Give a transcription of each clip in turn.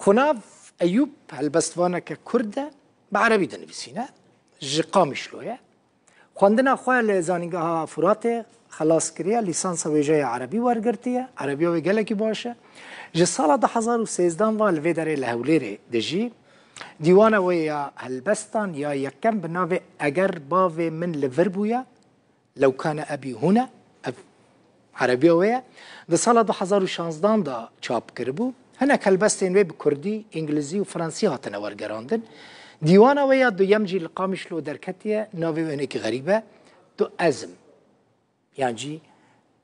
خناف أيوب هالبستوانا ككردة بعربي دنبسينا جقامي شلوية خواندنا خواه زانينگاها فراته خلاص كريا ليسانس ويجاية عربي وارگرتية عربي ويگلكي باشا جي سالة 2013 والفيداري لهوليري دجي ديوانا ويا هالبستان يا يكم بنافي اگر بافي من لفربويا لو كان ابي هنا عربي ويا ده سالة 2016 دا چاپ کربو هناك هالبستين وي بكردي انجليزي وفرنسي هاتنا ورگراندن ديوانا ويا دو يمجي القامش لو دركتية نافي وينيك غريبة دو أزم يعني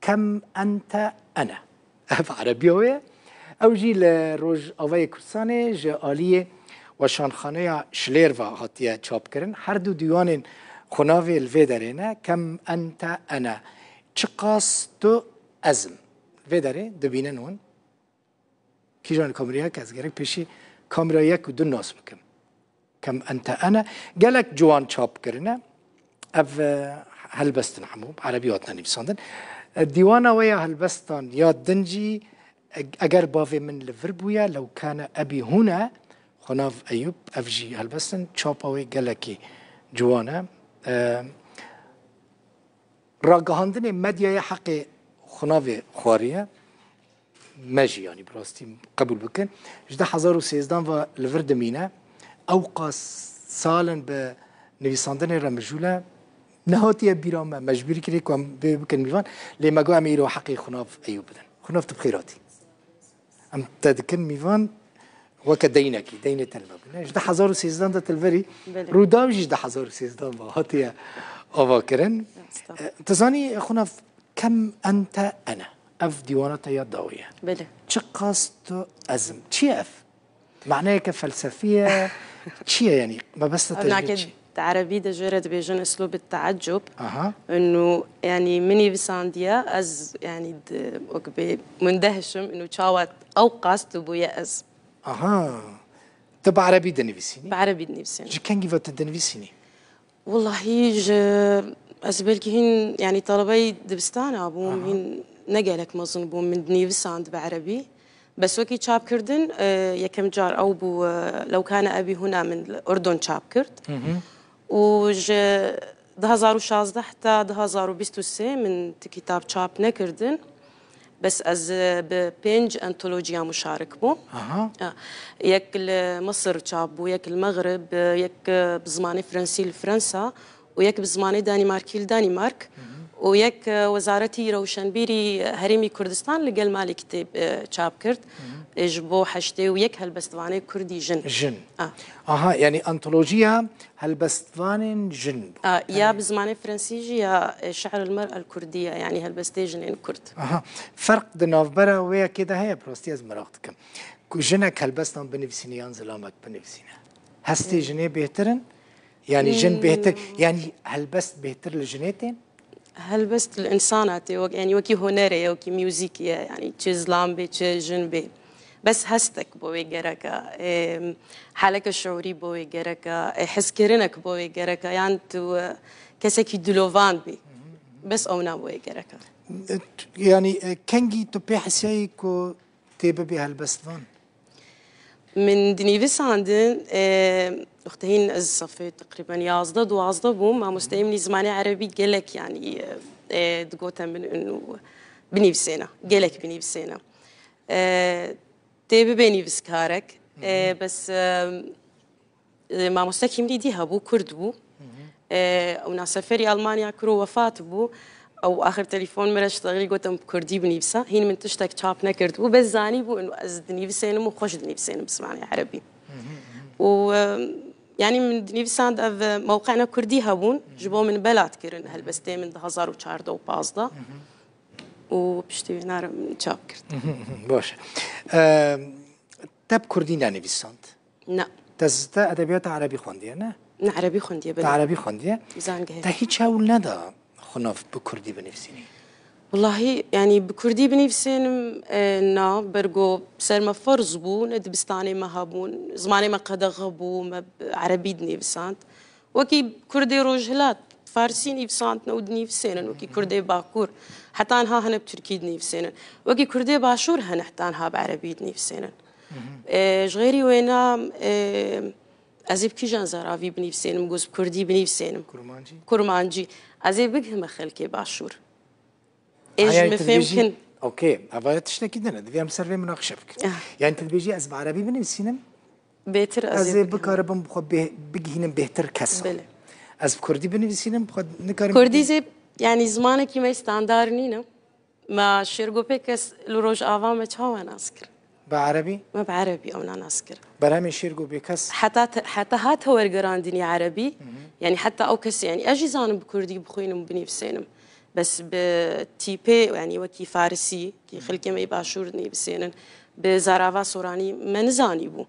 كم أنت أنا عربية ويا أو جي لروج أوي كرساني جي آلية وشانخانية شليرفا هاتية چاپ کرن هر دو ديوان خنافي الفيدارينا كم أنت أنا چقاس دو أزم فيداري دبينن هون كيجان كاميرا كاز گرك پیشي كاميرا يك و دو ناس بكم كم أنت أنا قالك جوان چاپ کرنه اف هلبستن حموم عربياتنا نبساندن الديوانا ويا هلبستان يا دنجي اگر بافي من لفربويا لو كان ابي هنا خناف ايوب افجي هلبستن چاپاوي قالكي جوانا راقهاندن مديا حقي خناف خواريه ماجي يعني براستي قبول بكن جدا 2013 و لفردمينا اوقاس سالن ب نویساندن رمجوله نهاتي بيرامه مجبوري كري كم بكن ميفان لما جو عميرو حقي خناف ايوب بدن خناف بخيراتي ام تذكر ميفان وكدينكي دينة المبنى جدا 2013 تلفري روداوجي جدا 2013 هاتي افاكرن تزاني خناف كم انت انا اف ديوانة يداوية بله شقاست ازم تشي اف معناه كفلسفيه شيء يعني ما بس تجربة عربي ده جرد بيجن اسلوب التعجب انه يعني مني بسانديا از يعني مندهشم انه تشاوت اوقاس تبويا از تبع عربي دنفسيني بعربي دنفسيني جو كان كيف تدنفسيني والله ازبلكي هن يعني طلبي دبستان ابوم هن نقلك مظن بوم من دنفساند بعربي بس وكي تشاب كردن يكم جار او بو لو كان ابي هنا من الاردن تشاب كرد وج 2016 حتى 2023 من كتاب تشاب نكردن بس از ببينج انتولوجيا مشارك بو يك مصر تشاب ويك المغرب يك بزماني فرنسي لفرنسا ويك بزماني دانماركي لدانمارك ويك وزارتي روشنبيري هرمي كردستان لقال مالي كتاب تشاب كرد اجبو حشتي ويك هالبستواني كردي جن يعني انطولوجيا هالبستواني جن يا بزماني فرنسيجي يا شعر المرأة الكردية يعني هالبستيجن كرد فرق دناف برا ويا كده هي بروستي از مراقتكم جنك هالبستان بنفسينيان زلامك بنفسينا هستيجني بيهترن يعني جن بيهتر يعني هالبست بيهتر للجنيتين هل بس الإنسانات يعني وكي هنري وكي ميوزيكية يعني تشزلام بي تشجن بس هستك بوي جركا حالك الشعوري بوي جركا حس كرنك بوي جركا يعني تو كسكي دلوفان بي بس أونا بوي جركا يعني كنجي تبي حسيكو تبي بهالبستفان من دنيفيس عندن اختهين از صفي تقريبا يازدد وازدبهم مع مستعملي زماني عربي قالك يعني دقوتا من انه بنيفسينا قالك بنيفسينا تبي بنيفس كارك بس مع مستعملي دي هبو كرد بو ونا سفري المانيا كرو وفات بو او اخر تليفون مرش تغري قوتم كردي بنيفسا هين من تشتك تشاب نكرد وبس زاني بو انه از دنيفسين مو خوش دنيفسين بسمعني عربي و يعني من دنيفساند اف موقعنا كردي هبون جبو من بلاد كرن هالبستي من 2014 و15 وبشتي نار من تشاب كرد باش تب كردي نيفساند لا تزتا ادبيات عربي خونديه نه عربي خونديه بلا عربي خونديه زانجه تا هیچ اول ندا خناف بكردي بنفسيني والله يعني بكردي بنفسين نا برجو بسر ما فرض بو ندبستاني ما هبون زماني ما قد غبو ما عربي دنيفسانت وكي كردي روجلات فارسي نيفسانت نود نيفسين وكي كردي باكور حتى انها هنا بتركي دنيفسين وكي كردي باشور هنا حتى انها بعربي دنيفسين غيري وينا أزيب كيجان زرافي بنفسينم جوز كردي بنفسينم كرمانجي أزيب بقهم خلكي باشور إيش مفهمكن اوكي ابغى تشتكي دنا دفيام سيرفي مناقشتك يعني تبيجي از عربي بنفسينم بيتر أزيب بكاربم بخو بجهنم بهتر كسر از كردي بنفسينم بخو نكارم كردي زي يعني زمانك ما يستاندارنينا ما شيرجو بيكس لروج آوا ما تشاوان أسكر بعربي ما بعربي أو أنا أسكر برامي شيرجو بيكس حتى هات هو الجراندني عربي يعني حتى أو كس يعني أجي زانم بكردي بخوينم بنفسينم بس بتيبي يعني وكي فارسي كي خلكي ما يباشورني بسينن بزرافا سوراني ما نزاني بو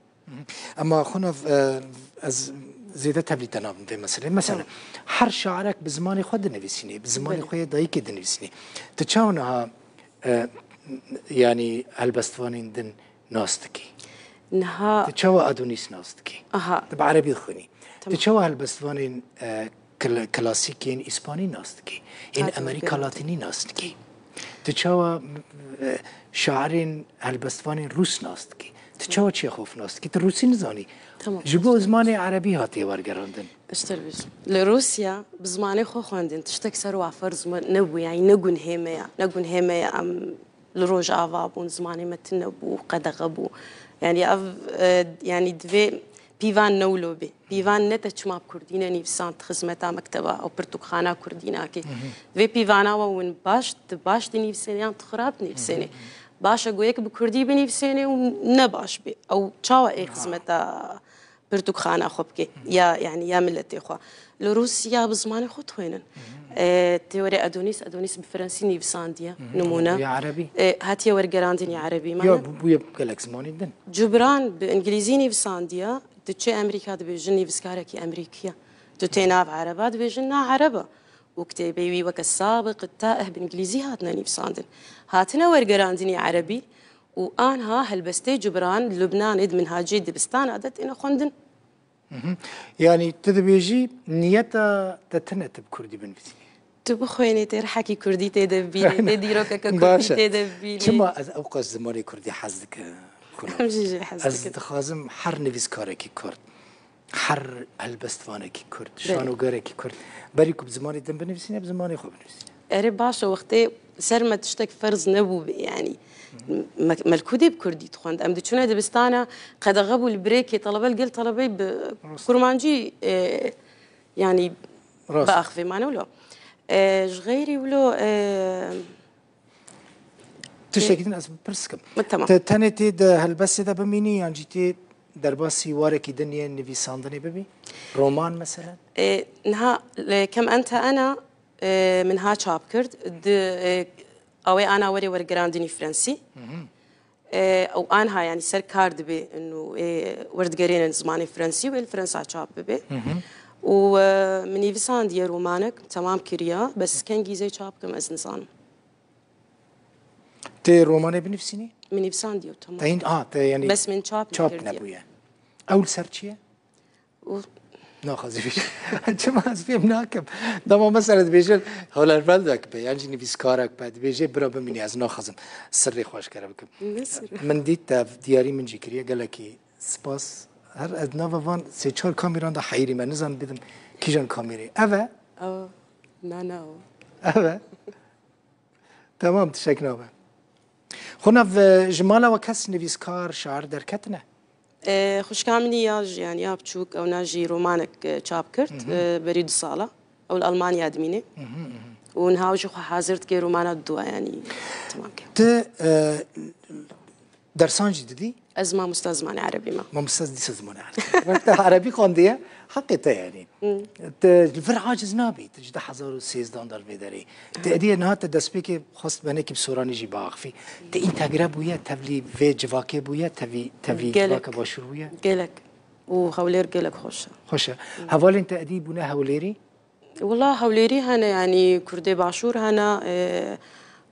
اما خونا از زيادة تبلي تنام في مثلا هر شعرك بزماني خود نويسيني بزماني خويا دايك دنويسيني تشاونها يعني هالبستوانين دن ناستكي نها تشاو ادونيس ناستكي بعربي خوني تشاو هالبستوانين كلاسيكين اسباني ناستكي ان امريكا لاتيني ناستكي تشاو شاعرين هالبستوانين روس ناستكي تشاو تشيخوف ناستكي الروسي نزاني جبو زماني عربي هاتي ورقراندن اشتربيش لروسيا بزماني خو خواندن تشتك سروا فرز نبو يعني نقون هيميا ام لروج افابون زماني متنبو قدغبو يعني يعني دفي بيفان نولو بي بيفان نتا چما كردينا نيفسان خدمتا مكتبه او برتقانا كردينا كي في بيفانا وين باش دي نيفسينيان تخراب نيفسيني باش اقويك بكردي بنيفسيني ونباش بي او تشاو اي خدمتا برتقانا خوبكي يا يعني يا ملتي خو لروسيا بزماني خو توينن تيوري ادونيس بفرنسي نيفسانديا نمونه يا عربي هاتي ورقراندين يا عربي يا بويا بكلك زماني دن جبران بانجليزي نيفسانديا تشي امريكا دبيجن نيفسكاركي امريكيه تتيناب عربا دبيجنا عربا وكتبي وكالسابق التائه بانجليزي هاتنا نيفساندن هاتنا ورقراندين عربي وانها هالبستي جبران لبنان اد من هاجي دبستان عدت انا خندن يعني تدبيجي نيتا تتنت بكردي بنفسي تبخويني ترحكي كردي تدبيني تديروك كردي تدبيني كما از اوقات زماني كردي حزك از دخازم حر نویس کارکی کرد حر هلبستوانکی کرد شانوگرکی کرد بريكو بزماني دم بنفسينا بزماني خو بنفسينا اري باشا وقتي سر ما تشتك فرز نبو يعني ملكودي بكردي تخوند ام دچونه دبستانا قد غبوا البريكي طلبه قال طلبي بكرمانجي يعني باخفي ما نقولوا غيري ولو تشتكين از برسكم تمام تنتي ده هلبس ده بميني يعني جيتي درباسي واركي دنيا نفيساندني ببي رومان مثلا نها كم انت انا منها شاب كرد اوي انا وري ورقراندني فرنسي او انها يعني سر كارد بي انه ورد قرين زماني فرنسي والفرنسا شاب بي ومن يفساندي رومانك تمام كريا بس كان جيزي شاب كم از نظام تي روماني بنفسيني من يفساندي تمام تين يعني بس من شاب نبويا اول سرچيه ناخذ فيش جماعه فيهم ناكب دما مثلا بيجي هولا البلدك يعني نفيسكارك بعد بيجي برا مني از ناخذم سري خوش كربكم من ديت دياري من جيكريا قال لك سباس هر ادنا وان سه چهار کامیران دا حیری من نزن بدم کیجان کامیری اوه نه اوه تمام تشکر اوه خونا في جمالا وكاس نفيسكار شعر دركتنا خوش كامني ياج يعني يا بتشوك او ناجي رومانك شاب كرت بريد الصالة او الالمانيا ادميني ونهاوج خو حاضرت كي رومانا الدوا يعني تمام ت درسان جديدي ازما مستاذ زماني عربي ما مستاذ دي زماني عربي عربي قانديه حقيقه يعني الفر عاجز نابي تجد حزار سيز داندر بيدري تأدي انها تدسبيك خاص بنك بسوراني جي باغفي تي انتجرا بويا تبلي في جواكي بويا تبي جواك باشور بويا قالك وهولير قالك خوش هوال انت ادي بنا هوليري والله هوليري هنا يعني كردي باشور هنا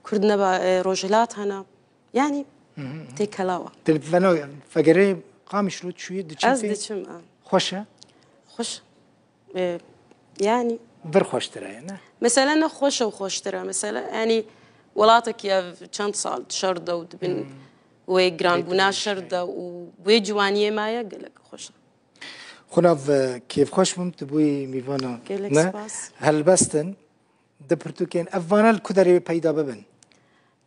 كردنا روجلات هنا يعني تكلاوه تلفنا فقري قام شروط شويه دشم خوشه خوش يعني بر خوش ترى يعني مثلا خوش وخوش ترى مثلا يعني ولاتك يا كم صال شردة ودبن وجران بوناشر دا وجوانية مايا قالك خوش خناف كيف خوش تبوي ميفانا قالك سباس هل بستن دبرتو كان أفانا الكدري بيدا ببن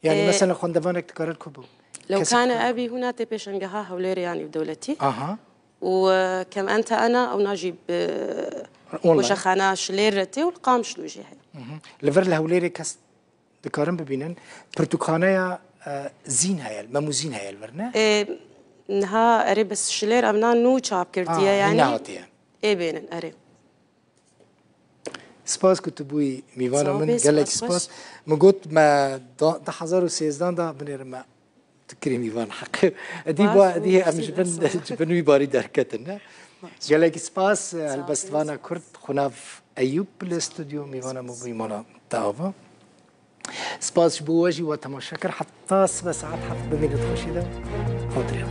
يعني مثلا خندفانك تكرر كبو لو كان أبي هنا تبيش أنجها هوليري يعني بدولتي وكم أنت أنا أو نجيب وشخنا شليرتي والقام شلو جهة لفر الهوليري كاس دكارم ببينن برتقانية زين هاي ما مو زين هاي الورنا نها أري بس شلير أمنا نو شاب كرتيا يعني إيه بينن أري سپاس كتبوي ميوانا من قال لك سپاس مقوت ما ده 2013 ده بنرما تكري ميوان حق دي امش بنوي باري دركتنا قال لك سپاس البستوانا كرد خناف ايوب بالاستوديو ميوانا مبوي مانا تاوفا سپاس بو واجي وتمشكر حتى 7 ساعات حتى بمين تخشي ده خاطري